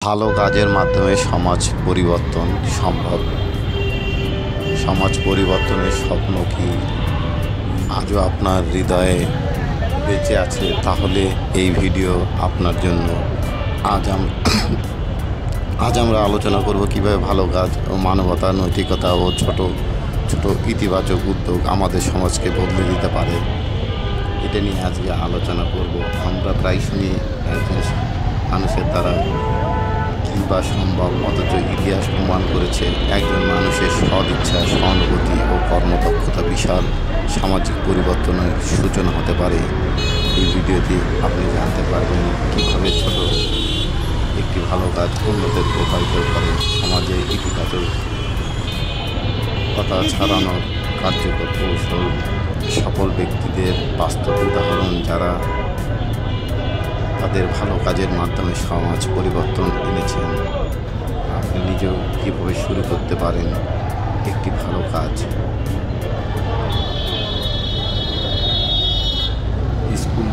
ভালো কাজের মাধ্যমে সমাজ পরিবর্তন সম্ভব। সমাজ পরিবর্তনের স্বপ্ন কি আজও আপনার হৃদয়ে বেঁচে আছে? তাহলে এই ভিডিও আপনার জন্য। আজ আজ আমরা আলোচনা করব কিভাবে ভালো কাজ ও মানবতা, নৈতিকতা ও ছোট ছোট ইতিবাচক উদ্যোগ আমাদের সমাজকে বদলে দিতে পারে। এটা নিয়ে আজকে আলোচনা করব। আমরা প্রায় শুনি একজন মানুষের দ্বারা কি বা সম্ভব, অথচ ইতিহাস প্রমাণ করেছে একজন মানুষের সৎ ইচ্ছা, সহানুভূতি ও কর্মদক্ষতা বিশাল সামাজিক পরিবর্তনের সূচনা হতে পারে। এই ভিডিওতে আপনি জানতে পারবেন কীভাবে ছোট একটি ভালো কাজ অন্যদের প্রভাবিত করে, সমাজে ইতিবাচক কথা ছড়ানোর কার্যকর কৌশল, সফল ব্যক্তিদের বাস্তব উদাহরণ যারা তাদের ভালো কাজের মাধ্যমে সমাজ পরিবর্তন এনেছেন। আপনি নিজেও কীভাবে শুরু করতে পারেন একটি ভালো কাজ। স্কুল,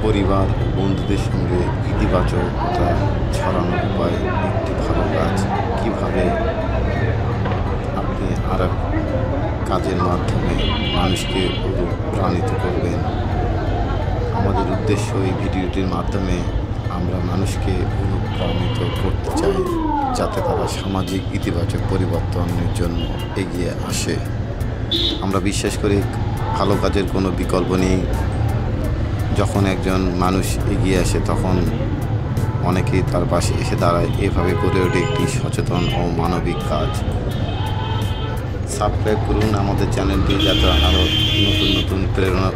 পরিবার, বন্ধুদের সঙ্গে ইতিবাচকতা ছড়ানোর উপায়। একটি ভালো কাজ কীভাবে আপনি আর কাজের মাধ্যমে মানুষকে অনুপ্রাণিত করবেন। আমাদের উদ্দেশ্য এই ভিডিওটির মাধ্যমে আমরা মানুষকে অনুপ্রাণিত করতে চাই যাতে তারা সামাজিক ইতিবাচক পরিবর্তনের জন্য এগিয়ে আসে। আমরা বিশ্বাস করি ভালো কাজের কোনো বিকল্প নেই। যখন একজন মানুষ এগিয়ে আসে তখন অনেকেই তার পাশে এসে দাঁড়ায়। এভাবে গড়ে ওঠে একটি সচেতন ও মানবিক কাজ। সাবস্ক্রাইব করুন আমাদের চ্যানেলটি, যাতে আরও নতুন নতুন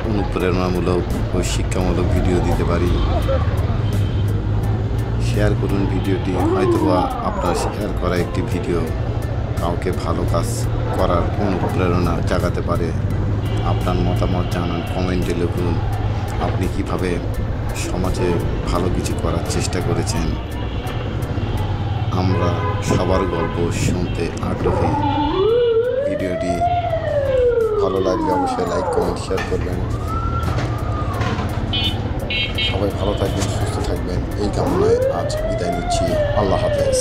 অনুপ্রেরণামূলক ও শিক্ষামূলক ভিডিও দিতে পারি। শেয়ার করুন ভিডিওটি। হয়তোবা আপনার শেয়ার করা একটি ভিডিও কাউকে ভালো কাজ করার অনুপ্রেরণা জাগাতে পারে। আপনার মতামত জানান, কমেন্টে লিখুন আপনি কিভাবে সমাজে ভালো কিছু করার চেষ্টা করেছেন। আমরা সবার গল্প শুনতে আগ্রহী। ভিডিওটি ভালো লাগলে অবশ্যই লাইক, কমেন্ট, শেয়ার করবেন। সবাই ভালো থাকবেন, সুস্থ থাকবেন এই কামনায় আজ বিদায় নিচ্ছি। আল্লাহ হাফেজ।